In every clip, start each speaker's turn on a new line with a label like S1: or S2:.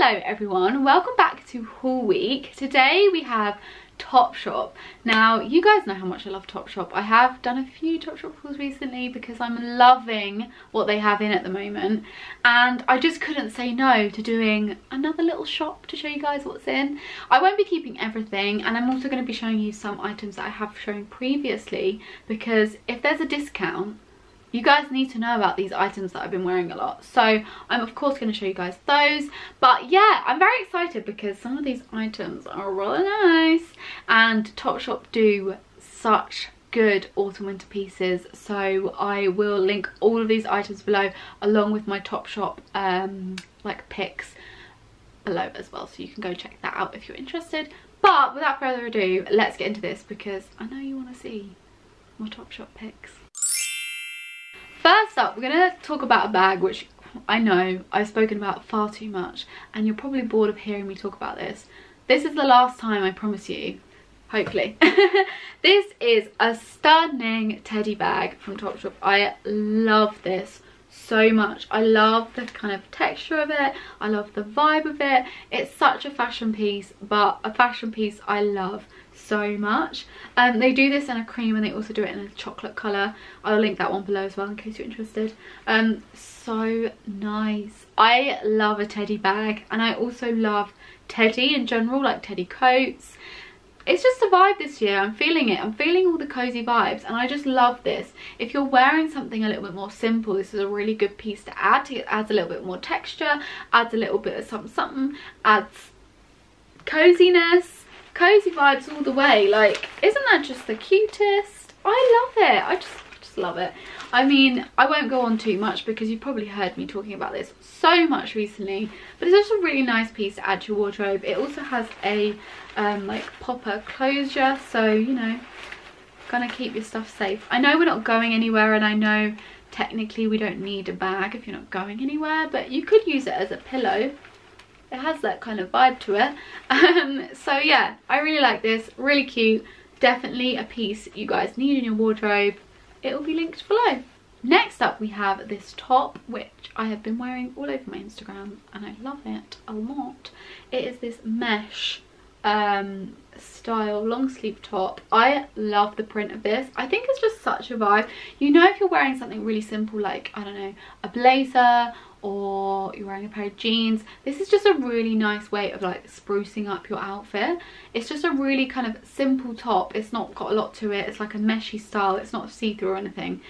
S1: Hello everyone, welcome back to Haul Week. Today we have Topshop. Now you guys know how much I love Topshop. I have done a few Topshop hauls recently because I'm loving what they have in at the moment, and I just couldn't say no to doing another little shop to show you guys what's in. I won't be keeping everything, and I'm also going to be showing you some items that I have shown previously, because if there's a discount, you guys need to know about these items that I've been wearing a lot. So I'm of course going to show you guys those. But yeah, I'm very excited because some of these items are really nice. And Topshop do such good autumn winter pieces. So I will link all of these items below, along with my Topshop like pics below as well. So you can go check that out if you're interested. But without further ado, let's get into this because I know you want to see more Topshop pics. First up, we're going to talk about a bag which I know I've spoken about far too much, and you're probably bored of hearing me talk about this. This is the last time, I promise you. Hopefully. This is a stunning teddy bag from Topshop. I love this so much. I love the kind of texture of it. I love the vibe of it. It's such a fashion piece, but a fashion piece I love so much. They do this in a cream, and they also do it in a chocolate colour. I'll link that one below as well in case you're interested. So nice. I love a teddy bag, and I also love teddy in general, like teddy coats. It's just a vibe this year. I'm feeling it. I'm feeling all the cozy vibes, and I just love this. If you're wearing something a little bit more simple, this is a really good piece to add. It adds a little bit more texture, adds a little bit of something, adds coziness, cozy vibes all the way. Like, isn't that just the cutest? I love it. I just love it. I mean, I won't go on too much because you've probably heard me talking about this so much recently, but it's just a really nice piece to add to your wardrobe. It also has a like popper closure, so you know, gonna keep your stuff safe. I know we're not going anywhere, and I know technically we don't need a bag if you're not going anywhere, but you could use it as a pillow. It has that kind of vibe to it. So yeah, I really like this. Really cute. Definitely a piece you guys need in your wardrobe. It will be linked below. Next up, we have this top, which I have been wearing all over my Instagram, and I love it a lot. It is this mesh style long sleeve top. I love the print of this. I think it's just such a vibe. You know, if you're wearing something really simple, like, I don't know, a blazer, or you're wearing a pair of jeans, this is just a really nice way of like sprucing up your outfit. It's just a really kind of simple top. It's not got a lot to it. It's like a meshy style. It's not see-through or anything,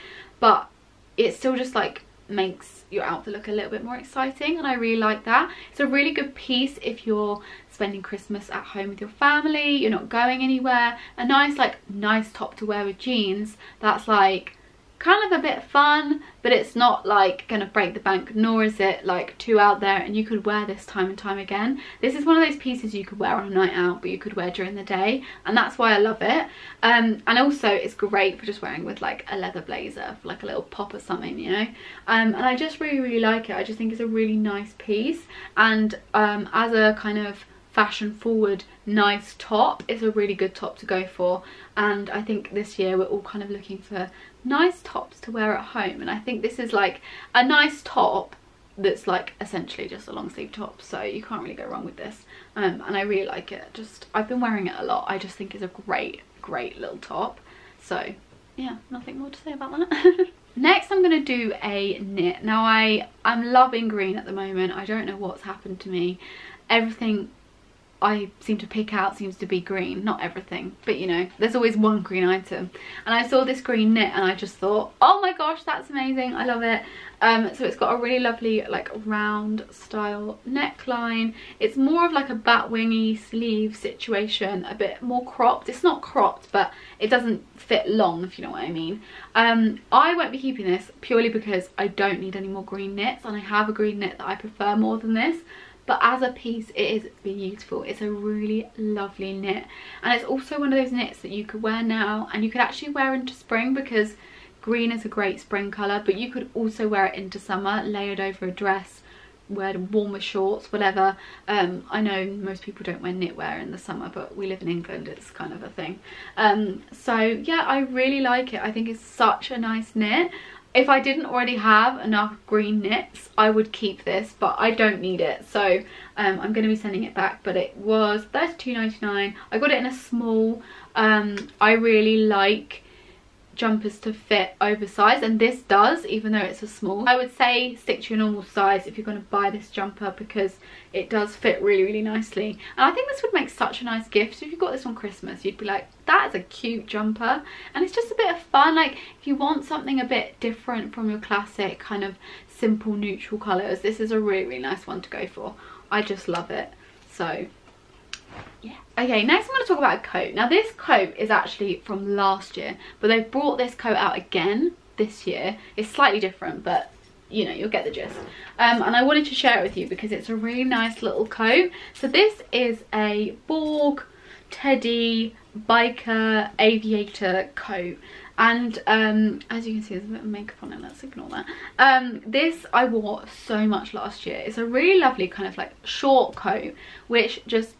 S1: but it still just like makes your outfit look a little bit more exciting, and I really like that. It's a really good piece if you're spending Christmas at home with your family, you're not going anywhere. A nice top to wear with jeans that's like kind of a bit fun, but it's not like gonna break the bank, nor is it like too out there, and you could wear this time and time again. This is one of those pieces you could wear on a night out, but you could wear during the day, and that's why I love it. And also it's great for just wearing with like a leather blazer, for like a little pop or something, you know. And I just really like it. I just think it's a really nice piece, and as a kind of fashion forward nice top, it's a really good top to go for. And I think this year we're all kind of looking for nice tops to wear at home, and I think this is like a nice top that's like essentially just a long sleeve top, so you can't really go wrong with this. And I really like it. Just, I've been wearing it a lot. I just think it's a great little top. So yeah, nothing more to say about that. Next, I'm going to do a knit. Now I'm loving green at the moment. I don't know what's happened to me. Everything I seem to pick out seems to be green. Not everything, but you know, there's always one green item. And I saw this green knit, and I just thought, oh my gosh, that's amazing. I love it. So it's got a really lovely like round style neckline. It's more of like a bat wingy sleeve situation, a bit more cropped. It's not cropped, but it doesn't fit long, if you know what I mean. I won't be keeping this purely because I don't need any more green knits, and I have a green knit that I prefer more than this. But as a piece, it is beautiful. It's a really lovely knit, and it's also one of those knits that you could wear now, and you could actually wear into spring, because green is a great spring colour, but you could also wear it into summer, layered over a dress, wear warmer shorts, whatever. I know most people don't wear knitwear in the summer, but we live in England, it's kind of a thing. So yeah, I really like it. I think it's such a nice knit. if I didn't already have enough green knits, I would keep this, but I don't need it. So I'm going to be sending it back, but it was £32.99. I got it in a small. I really like jumpers to fit oversized, and this does, even though it's a small. I would say stick to your normal size if you're going to buy this jumper, because it does fit really, really nicely. And I think this would make such a nice gift. So if you got this on Christmas, you'd be like, that is a cute jumper. And it's just a bit of fun. Like, if you want something a bit different from your classic kind of simple neutral colours, this is a really, really nice one to go for. I just love it. So yeah. Okay, next I'm going to talk about a coat. Now this coat is actually from last year, but they've brought this coat out again this year. It's slightly different, but you know, you'll get the gist. And I wanted to share it with you because it's a really nice little coat. So this is a Borg Teddy Biker Aviator coat. And as you can see, there's a bit of makeup on it, let's ignore that. This I wore so much last year. It's a really lovely kind of like short coat, which just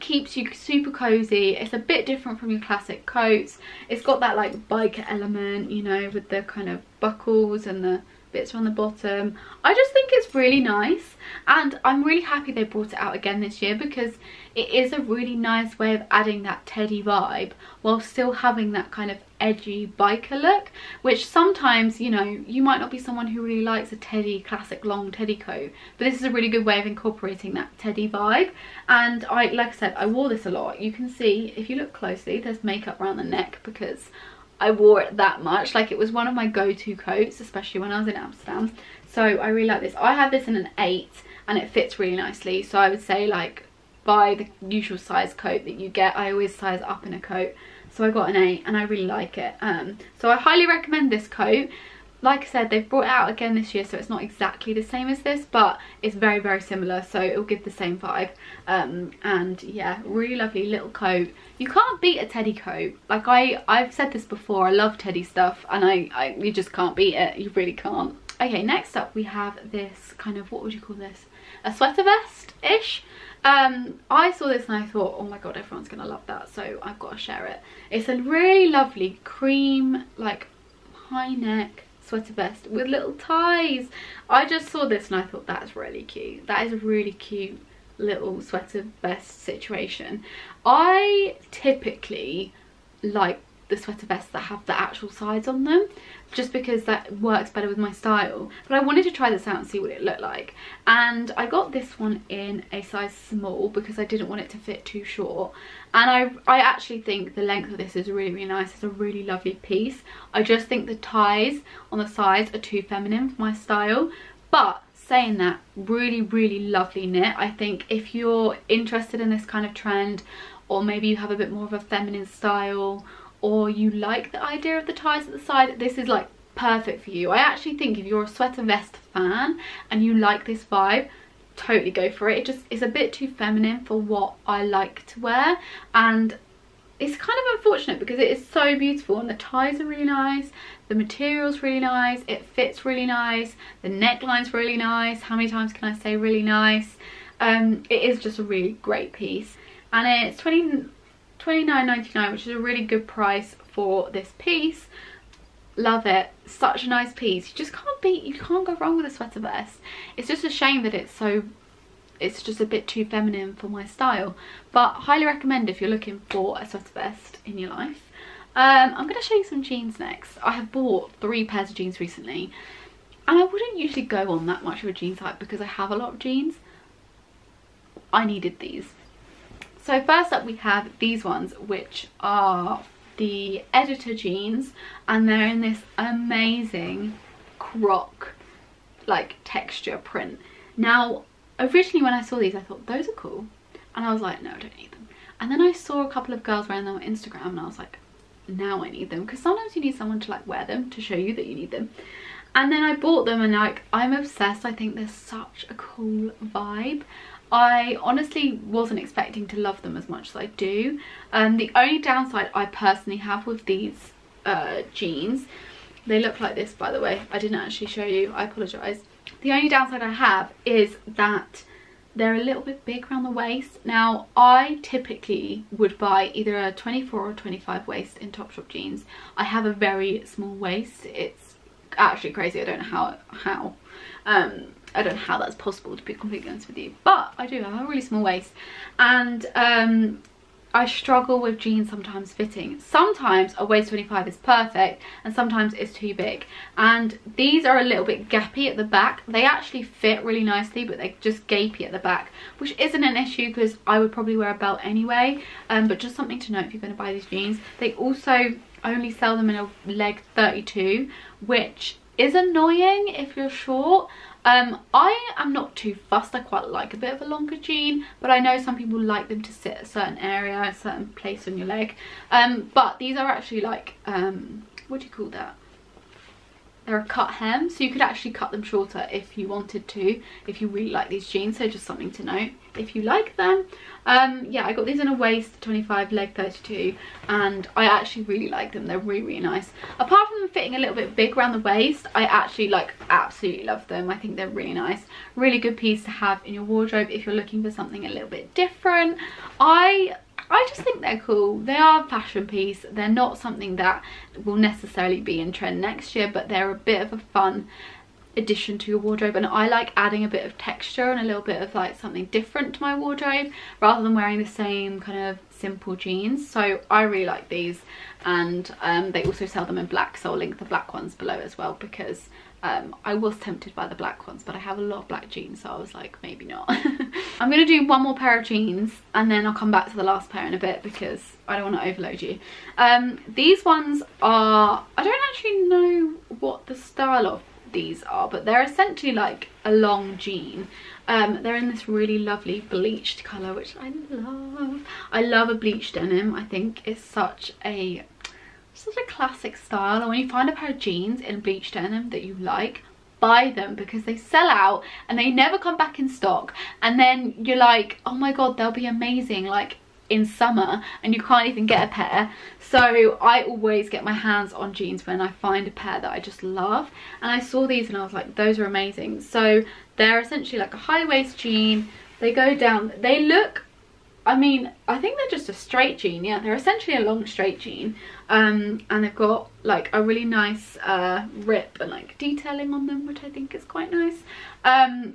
S1: keeps you super cozy. It's a bit different from your classic coats. It's got that like biker element, you know, with the kind of buckles and the bits on the bottom. I just think it's really nice, and I'm really happy they brought it out again this year, because it is a really nice way of adding that teddy vibe while still having that kind of edgy biker look, which sometimes, you know, you might not be someone who really likes a teddy classic long teddy coat, but this is a really good way of incorporating that teddy vibe. And like I said, I wore this a lot. You can see if you look closely, there's makeup around the neck because I wore it that much. Like, it was one of my go-to coats, especially when I was in Amsterdam. So I really like this. I have this in an 8 and it fits really nicely. So I would say, like, buy the usual size coat that you get. I always size up in a coat. So I got an 8 and I really like it. So I highly recommend this coat. Like I said, they've brought it out again this year, so it's not exactly the same as this, but it's very, very similar, so it'll give the same vibe. And yeah, really lovely little coat. You can't beat a teddy coat. Like, I've said this before, I love teddy stuff, and you just can't beat it. You really can't. Okay, next up we have this kind of, what would you call this? A sweater vest-ish. I saw this and I thought, oh my god, everyone's gonna love that, so I've got to share it. It's a really lovely cream, like, high neck sweater vest with little ties. I just saw this and I thought, that's really cute. That is a really cute little sweater vest situation. I typically like the sweater vests that have the actual sides on them, just because that works better with my style. But I wanted to try this out and see what it looked like, and I got this one in a size small because I didn't want it to fit too short. And I actually think the length of this is really, really nice. It's a really lovely piece. I just think the ties on the sides are too feminine for my style, but saying that, really, really lovely knit. I think if you're interested in this kind of trend, or maybe you have a bit more of a feminine style, or you like the idea of the ties at the side, this is like perfect for you. I actually think if you're a sweater vest fan and you like this vibe, totally go for it. It just is a bit too feminine for what I like to wear, and it's kind of unfortunate because it is so beautiful, and the ties are really nice, the material's really nice, it fits really nice, the neckline's really nice. How many times can I say really nice? It is just a really great piece, and it's $29.99, which is a really good price for this piece. Love it. Such a nice piece. You can't go wrong with a sweater vest. It's just a shame that it's just a bit too feminine for my style, but highly recommend if you're looking for a sweater vest in your life. I'm going to show you some jeans next. I have bought 3 pairs of jeans recently, and I wouldn't usually go on that much of a jeans hype because I have a lot of jeans. I needed these. So first up we have these ones, which are the Editor jeans, and they're in this amazing croc like texture print. Now originally when I saw these I thought, those are cool, and I was like, no, I don't need them. And then I saw a couple of girls wearing them on Instagram and I was like, now I need them, because sometimes you need someone to like wear them to show you that you need them. And then I bought them, and like, I'm obsessed. I think they're such a cool vibe. I honestly wasn't expecting to love them as much as I do. The only downside I personally have with these jeans, they look like this, by the way, I didn't actually show you, I apologise. The only downside I have is that they're a little bit big around the waist. Now I typically would buy either a 24 or 25 waist in Topshop jeans. I have a very small waist. It's actually crazy. I don't know how I don't know how that's possible, to be completely honest with you, but I do have a really small waist, and I struggle with jeans sometimes fitting. Sometimes a waist 25 is perfect and sometimes it's too big, and these are a little bit gappy at the back. They actually fit really nicely, but they're just gapy at the back, which isn't an issue because I would probably wear a belt anyway, but just something to note if you're going to buy these jeans. They also only sell them in a leg 32, which is annoying if you're short. I am not too fussed. I quite like a bit of a longer jean, but I know some people like them to sit a certain area, a certain place on your leg. But these are actually like, what do you call that? They're a cut hem, so you could actually cut them shorter if you wanted to, if you really like these jeans. So just something to note if you like them. Yeah, I got these in a waist 25, leg 32, and I actually really like them. They're really, really nice. Apart from them fitting a little bit big around the waist, I actually like absolutely love them. I think they're really nice. Really good piece to have in your wardrobe if you're looking for something a little bit different. I just think they're cool. They are a fashion piece. They're not something that will necessarily be in trend next year, but they're a bit of a fun addition to your wardrobe, and I like adding a bit of texture and a little bit of like something different to my wardrobe rather than wearing the same kind of simple jeans. So I really like these, and they also sell them in black, so I'll link the black ones below as well, because I was tempted by the black ones, but I have a lot of black jeans, so I was like, maybe not. I'm gonna do one more pair of jeans and then I'll come back to the last pair in a bit because I don't want to overload you. These ones are, I don't actually know what the style of these are, but they're essentially like a long jean. They're in this really lovely bleached colour, which I love. I love a bleached denim. I think it's such a classic style, and when you find a pair of jeans in bleached denim that you like, buy them, because they sell out and they never come back in stock, and then you're like, oh my god, they'll be amazing like in summer, and you can't even get a pair. So I always get my hands on jeans when I find a pair that I just love, and I saw these and I was like, those are amazing. So they're essentially like a high waist jean. They go down, they look, I mean, I think they're just a straight jean. Yeah, they're essentially a long straight jean, and they've got like a really nice rip and like detailing on them, which I think is quite nice.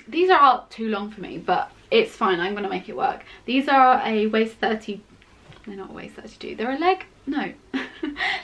S1: These are too long for me, but it's fine, I'm gonna make it work. These are a waist 30, they're not a waist 32, they're a leg, no.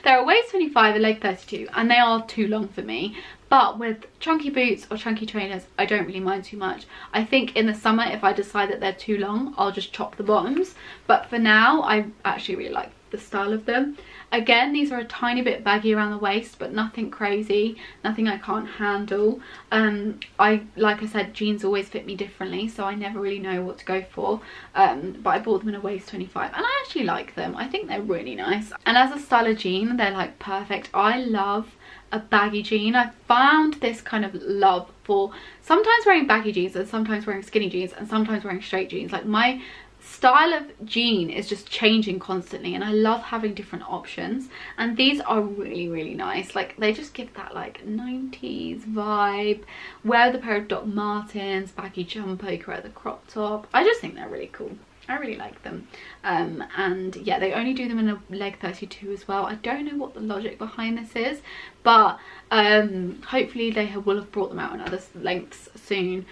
S1: They're a waist 25, a leg 32, and they are too long for me. But with chunky boots or chunky trainers, I don't really mind too much. I think in the summer, if I decide that they're too long, I'll just chop the bottoms. But for now, I actually really like the style of them. Again, these are a tiny bit baggy around the waist, but nothing crazy, nothing I can't handle. Like I said, jeans always fit me differently, so I never really know what to go for. But I bought them in a waist 25, and I actually like them. I think they're really nice. And as a style of jean, they're like perfect. I love a baggy jean. I found this kind of love for sometimes wearing baggy jeans and sometimes wearing skinny jeans and sometimes wearing straight jeans. Like my style of jean is just changing constantly, and I love having different options, and these are really, really nice. Like they just give that like 90s vibe. Wear the pair of Doc Martens, baggy jumper, you can wear the crop top. I just think they're really cool. I really like them. And yeah, they only do them in a leg 32 as well. I don't know what the logic behind this is, but hopefully they will have brought them out in other lengths soon.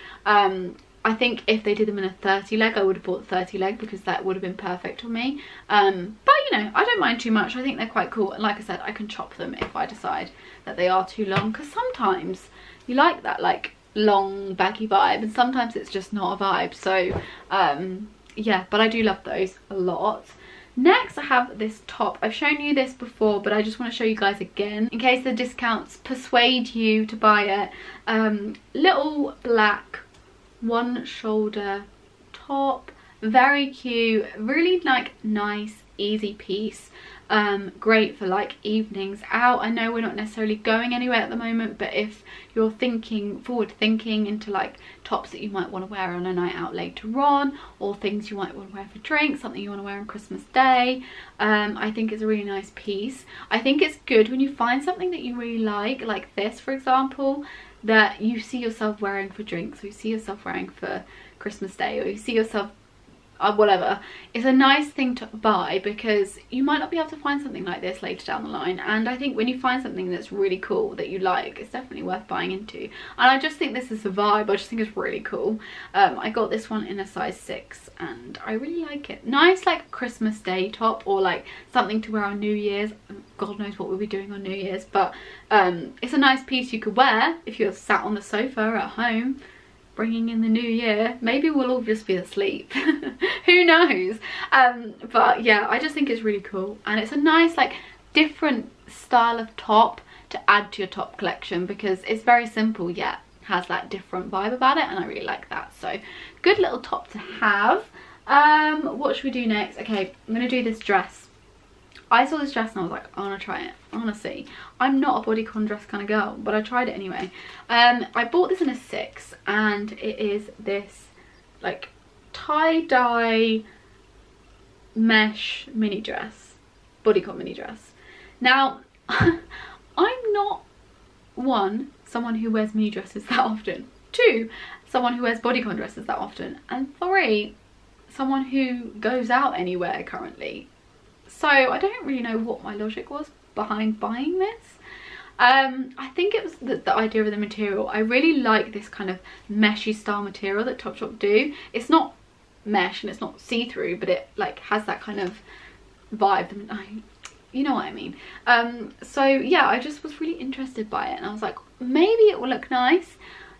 S1: I think if they did them in a 30 leg, I would have bought the 30 leg because that would have been perfect for me. But you know, I don't mind too much. I think they're quite cool, and like I said, I can chop them if I decide that they are too long, because sometimes you like that like long baggy vibe and sometimes it's just not a vibe. So yeah, but I do love those a lot. Next I have this top. I've shown you this before, but I just want to show you guys again in case the discounts persuade you to buy it. Little black one shoulder top, very cute, really like nice easy piece. Great for like evenings out. I know we're not necessarily going anywhere at the moment, but if you're forward thinking into like tops that you might want to wear on a night out later on, or things you might want to wear for drinks, something you want to wear on Christmas Day, I think it's a really nice piece. I think it's good when you find something that you really like this for example, that you see yourself wearing for drinks, or you see yourself wearing for Christmas Day, or you see yourself whatever. It's a nice thing to buy because you might not be able to find something like this later down the line, and I think when you find something that's really cool that you like, it's definitely worth buying into. And I just think this is a vibe. I just think it's really cool. I got this one in a size 6 and I really like it. Nice like Christmas Day top, or like something to wear on New Year's. God knows what we'll be doing on New Year's, but it's a nice piece you could wear if you're sat on the sofa at home bringing in the new year. Maybe we'll all just be asleep. Who knows? But yeah, I just think it's really cool, and it's a nice like different style of top to add to your top collection because it's very simple yet has that different vibe about it, and I really like that. So good little top to have. What should we do next? Okay, I'm gonna do this dress. I saw this dress and I was like, I want to try it. I want to see. I'm not a bodycon dress kind of girl, but I tried it anyway. I bought this in a 6, and it is this like tie-dye mesh mini dress, bodycon mini dress. Now, I'm not, 1, someone who wears mini dresses that often. 2, someone who wears bodycon dresses that often. And 3, someone who goes out anywhere currently. So I don't really know what my logic was behind buying this. I think it was the idea of the material. I really like this kind of meshy style material that Topshop do. It's not mesh and it's not see-through, but it like has that kind of vibe. You know what I mean. So yeah, I just was really interested by it, and I was like, maybe it will look nice.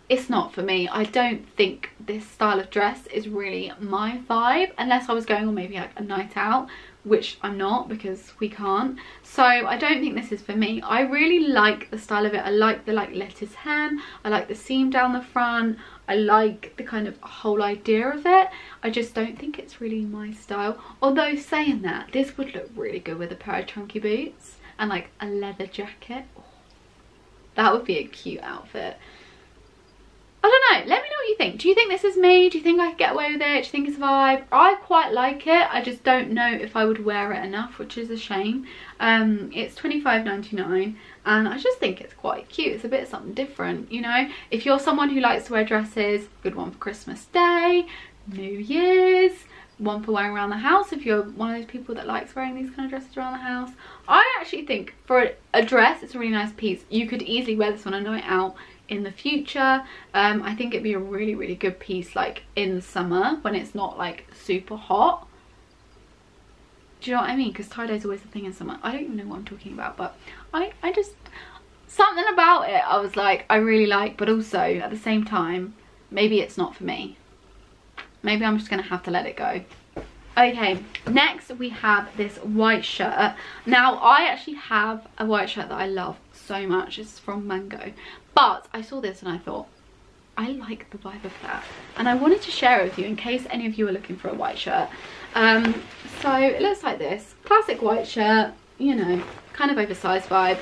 S1: It's not for me. I don't think this style of dress is really my vibe, unless I was going on maybe like a night out, which I'm not because we can't. So I don't think this is for me. I really like the style of it. I like the like lettuce hem. I like the seam down the front. I like the kind of whole idea of it. I just don't think it's really my style. Although saying that, this would look really good with a pair of chunky boots and like a leather jacket. Oh, that would be a cute outfit. I don't know, let me know what you think. Do you think this is me? Do you think I could get away with it? Do you think it's a vibe? I quite like it. I just don't know if I would wear it enough, which is a shame. It's $25.99 and I just think it's quite cute. It's a bit something different, you know. If you're someone who likes to wear dresses, good one for Christmas Day, New Year's, one for wearing around the house if you're one of those people that likes wearing these kind of dresses around the house. I actually think for a dress, it's a really nice piece. You could easily wear this on a night out in the future. I think it'd be a really, really good piece like in the summer when it's not like super hot. Do you know what I mean? Because tie-dye is always the thing in summer. I don't even know what I'm talking about, but I just, something about it I was like, I really like, but also at the same time, maybe it's not for me. Maybe I'm just gonna have to let it go. Okay, next we have this white shirt. Now, I actually have a white shirt that I love so much. It's from Mango. But I saw this and I thought, I like the vibe of that. And I wanted to share it with you in case any of you are looking for a white shirt. So it looks like this. Classic white shirt, you know, kind of oversized vibe.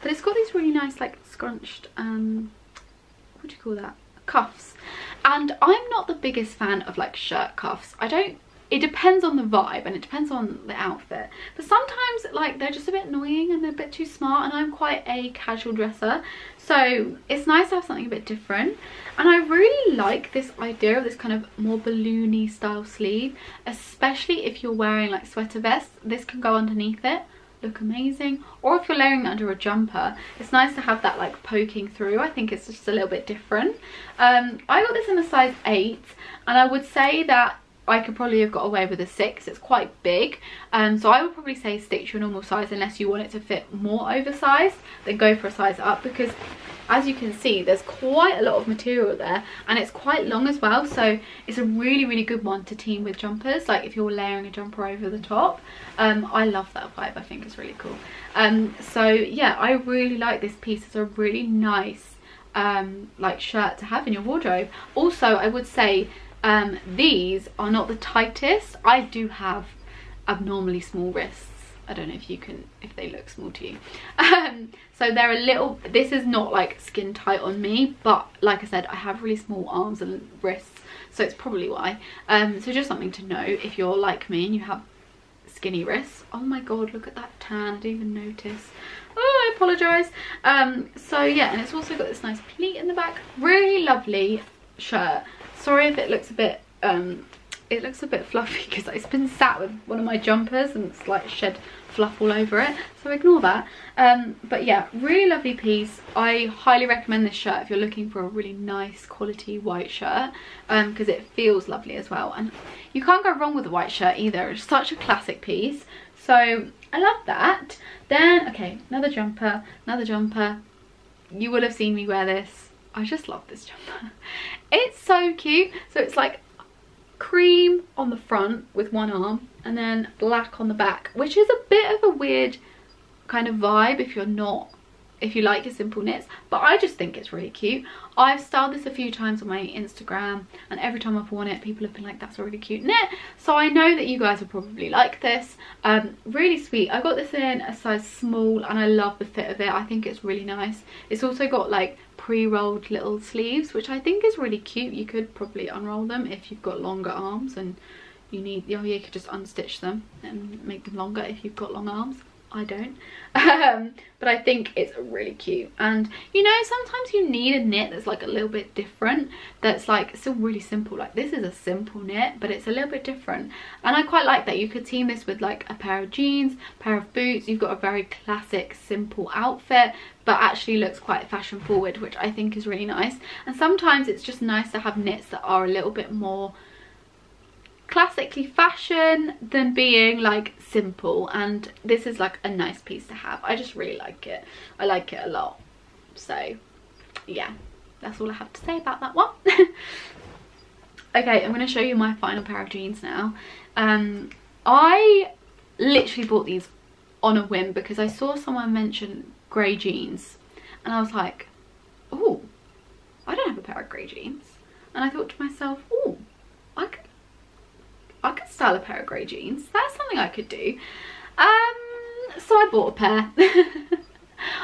S1: But it's got these really nice like scrunched, what do you call that? Cuffs. And I'm not the biggest fan of like shirt cuffs. It depends on the vibe and it depends on the outfit, but sometimes like they're just a bit annoying and they're a bit too smart, and I'm quite a casual dresser, so it's nice to have something a bit different. And I really like this idea of this kind of more balloony style sleeve, especially if you're wearing like sweater vests. This can go underneath it, look amazing, or if you're layering it under a jumper, it's nice to have that like poking through. I think it's just a little bit different. I got this in a size 8, and I would say that I could probably have got away with a 6. It's quite big, so I would probably say stick to your normal size unless you want it to fit more oversized, then go for a size up, because as you can see there's quite a lot of material there and it's quite long as well, so it's a really, really good one to team with jumpers, like if you're layering a jumper over the top. I love that vibe. I think it's really cool. So yeah, I really like this piece. It's a really nice like shirt to have in your wardrobe. Also, I would say these are not the tightest. I do have abnormally small wrists. I don't know if they look small to you. So they're a little, this is not like skin tight on me, but like I said, I have really small arms and wrists, so it's probably why. So just something to know if you're like me and you have skinny wrists. Oh my god, look at that tan, I didn't even notice. Oh, I apologise. So yeah, and it's also got this nice pleat in the back. Really lovely shirt. Sorry if it looks a bit it looks a bit fluffy because it's been sat with one of my jumpers and it's like shed fluff all over it, so ignore that. But yeah, really lovely piece. I highly recommend this shirt if you're looking for a really nice quality white shirt, because it feels lovely as well, and you can't go wrong with a white shirt either. It's such a classic piece, so I love that. Then okay, another jumper. You will have seen me wear this. I just love this jumper. It's so cute. So it's like cream on the front with one arm and then black on the back, which is a bit of a weird kind of vibe if you like your simple knits, but I just think it's really cute. I've styled this a few times on my Instagram, and every time I've worn it, people have been like, that's a really cute knit. So I know that you guys will probably like this. Really sweet. I got this in a size small and I love the fit of it. I think it's really nice. It's also got like pre-rolled little sleeves, which I think is really cute. You could probably unroll them if you've got longer arms and you need, oh yeah, you could just unstitch them and make them longer if you've got long arms. I don't. But I think it's really cute, and you know, sometimes you need a knit that's like a little bit different, that's like still really simple. Like this is a simple knit, but it's a little bit different, and I quite like that. You could team this with like a pair of jeans, pair of boots. You've got a very classic simple outfit, but actually looks quite fashion forward, which I think is really nice. And sometimes it's just nice to have knits that are a little bit more classically fashion than being like simple, and this is like a nice piece to have. I just really like it. I like it a lot. So yeah, that's all I have to say about that one. Okay, I'm going to show you my final pair of jeans now. I literally bought these on a whim because I saw someone mention grey jeans and I was like, oh, I don't have a pair of grey jeans, and I thought to myself, oh, I could style a pair of grey jeans. That's something I could do. So I bought a pair.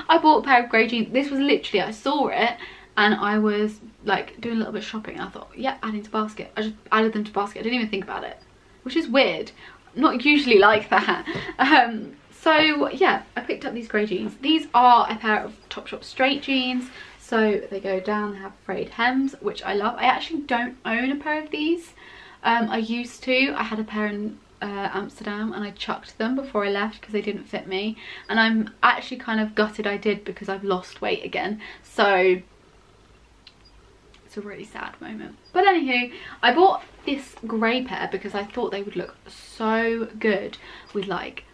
S1: I bought a pair of grey jeans. This was literally, I saw it and I was like doing a little bit of shopping and I thought, yeah, adding to basket. I just added them to basket. I didn't even think about it, which is weird. Not usually like that. So yeah, I picked up these grey jeans. These are a pair of Topshop straight jeans. So they go down, they have frayed hems, which I love. I actually don't own a pair of these. I used to. I had a pair in Amsterdam and I chucked them before I left because they didn't fit me, and I'm actually kind of gutted I did because I've lost weight again, so it's a really sad moment. But anywho, I bought this grey pair because I thought they would look so good with, like,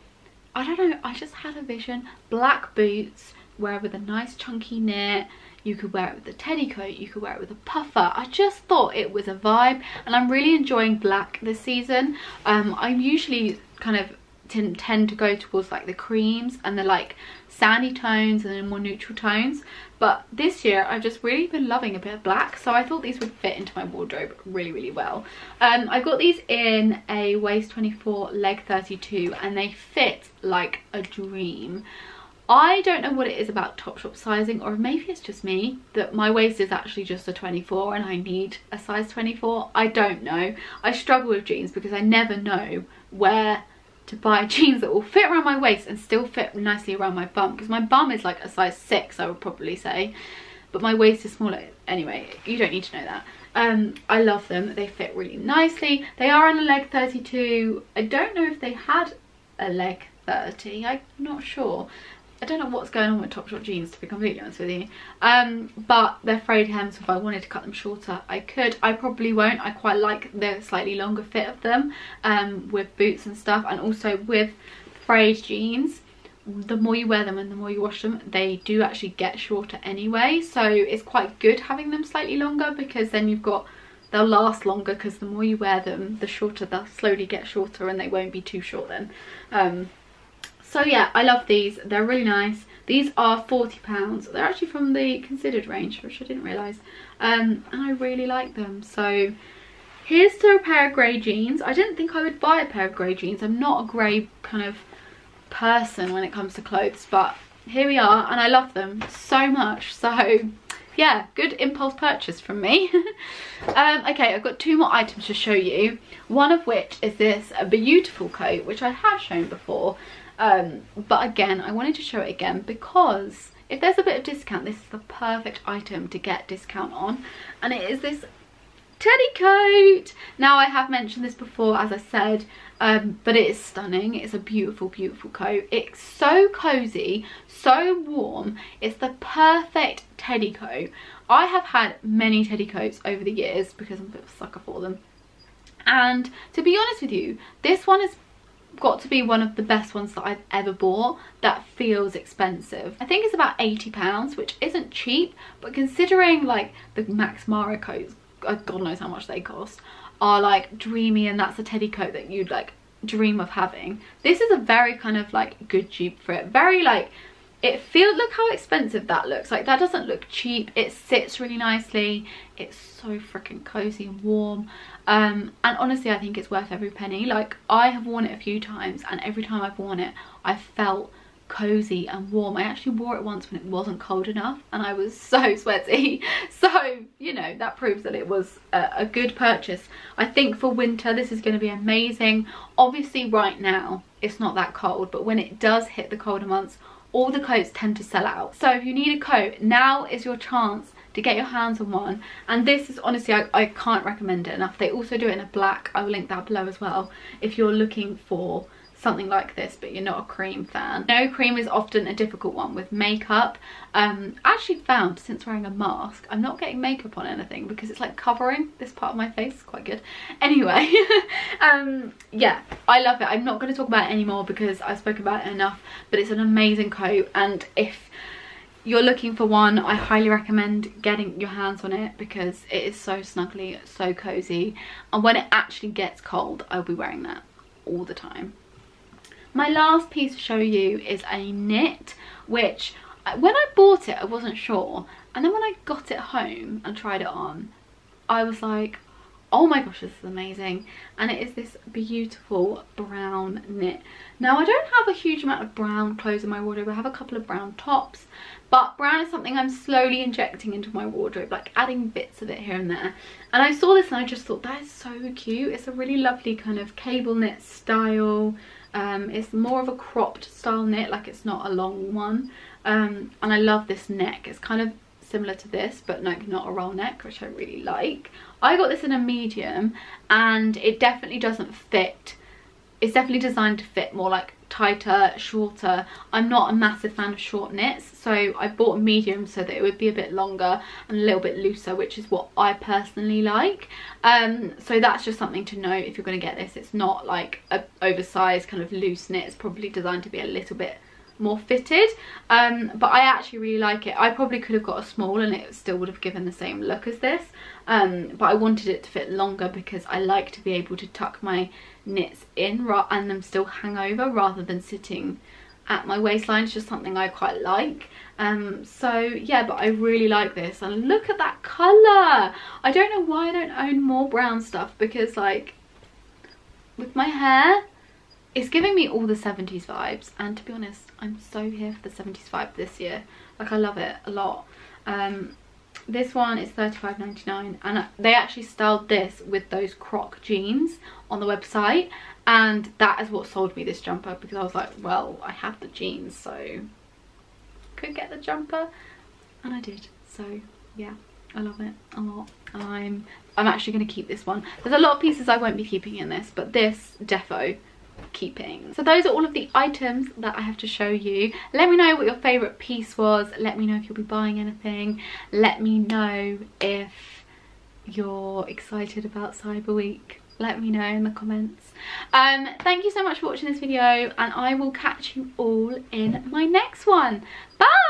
S1: I don't know, I just had a vision. Black boots, wear with a nice chunky knit. You could wear it with a teddy coat, you could wear it with a puffer. I just thought it was a vibe, and I'm really enjoying black this season. I usually kind of tend to go towards like the creams and the like sandy tones and then more neutral tones, but this year I've just really been loving a bit of black, so I thought these would fit into my wardrobe really, really well. I got these in a waist 24, leg 32, and they fit like a dream. I don't know what it is about Topshop sizing, or maybe it's just me, that my waist is actually just a 24 and I need a size 24. I don't know. I struggle with jeans because I never know where to buy jeans that will fit around my waist and still fit nicely around my bum, because my bum is like a size 6, I would probably say, but my waist is smaller. Anyway, you don't need to know that. I love them. They fit really nicely. They are in a leg 32. I don't know if they had a leg 30. I'm not sure. I don't know what's going on with Topshop jeans, to be completely honest with you. But they're frayed hems, so if I wanted to cut them shorter, I could. I probably won't. I quite like the slightly longer fit of them, with boots and stuff, and also with frayed jeans. The more you wear them and the more you wash them, they do actually get shorter anyway. So it's quite good having them slightly longer, because then they'll last longer, because the more you wear them, the shorter they'll slowly get shorter, and they won't be too short then. So yeah, I love these. They're really nice. These are £40. They're actually from the considered range, which I didn't realise. And I really like them. So here's to a pair of grey jeans. I didn't think I would buy a pair of grey jeans. I'm not a grey kind of person when it comes to clothes, but here we are, and I love them so much. So yeah, good impulse purchase from me. Okay, I've got 2 more items to show you. One of which is this beautiful coat, which I have shown before. But again, I wanted to show it again because if there's a bit of discount, this is the perfect item to get discount on. And it is this teddy coat. Now I have mentioned this before, as I said, but it is stunning. It's a beautiful, beautiful coat. It's so cozy, so warm. It's the perfect teddy coat. I have had many teddy coats over the years because I'm a bit of a sucker for them. And to be honest with you, this one has got to be one of the best ones that I've ever bought that feels expensive. I think it's about £80, which isn't cheap, but considering like the Max Mara coats, God knows how much they cost, are like dreamy, and that's a teddy coat that you'd like dream of having. This is a very kind of like good dupe for it. Very like, it feels, look how expensive that looks. Like that doesn't look cheap. It sits really nicely. It's so freaking cozy and warm. And honestly, I think it's worth every penny. Like I have worn it a few times, and every time I've worn it, I felt cozy and warm. I actually wore it once when it wasn't cold enough and I was so sweaty. So, you know, that proves that it was a good purchase. I think for winter, this is going to be amazing. Obviously right now, it's not that cold, but when it does hit the colder months, all the coats tend to sell out. So if you need a coat, now is your chance to get your hands on one. And this is honestly, I can't recommend it enough. They also do it in a black. I will link that below as well if you're looking for something like this but you're not a cream fan. No, cream is often a difficult one with makeup. I actually found, since wearing a mask, I'm not getting makeup on anything because it's like covering this part of my face. It's quite good. Anyway, yeah, I love it. I'm not going to talk about it anymore because I've spoken about it enough, but it's an amazing coat, and if you're looking for one, I highly recommend getting your hands on it because it is so snuggly, so cozy, and when it actually gets cold, I'll be wearing that all the time. My last piece to show you is a knit, which when I bought it I wasn't sure, and then when I got it home and tried it on, I was like, oh my gosh, this is amazing. And it is this beautiful brown knit. Now I don't have a huge amount of brown clothes in my wardrobe. I have a couple of brown tops, but brown is something I'm slowly injecting into my wardrobe, like adding bits of it here and there. And I saw this and I just thought, that is so cute. It's a really lovely kind of cable knit style. It's more of a cropped style knit, like it's not a long one. And I love this neck. It's kind of similar to this, but no, not a roll neck, which I really like. I got this in a medium, and it definitely doesn't fit. It's definitely designed to fit more like tighter, shorter. I'm not a massive fan of short knits, so I bought a medium so that it would be a bit longer and a little bit looser, which is what I personally like. So that's just something to know if you're going to get this. It's not like a oversized kind of loose knit. It's probably designed to be a little bit more fitted, but I actually really like it. I probably could have got a small and it still would have given the same look as this, but I wanted it to fit longer because I like to be able to tuck my knits in and them still hang over rather than sitting at my waistline. It's just something I quite like. So yeah, but I really like this, and look at that colour. I don't know why I don't own more brown stuff, because like with my hair, it's giving me all the 70s vibes, and to be honest, I'm so here for the 70s vibe this year. Like I love it a lot. This one is £35.99, and they actually styled this with those croc jeans on the website, and that is what sold me this jumper, because I was like, well, I have the jeans, so could get the jumper, and I did. So yeah, I love it a lot. I'm actually going to keep this one. There's a lot of pieces I won't be keeping in this, but this defo keeping. So those are all of the items that I have to show you. Let me know what your favourite piece was. Let me know if you'll be buying anything. Let me know if you're excited about Cyber Week. Let me know in the comments. Thank you so much for watching this video, and I will catch you all in my next one. Bye!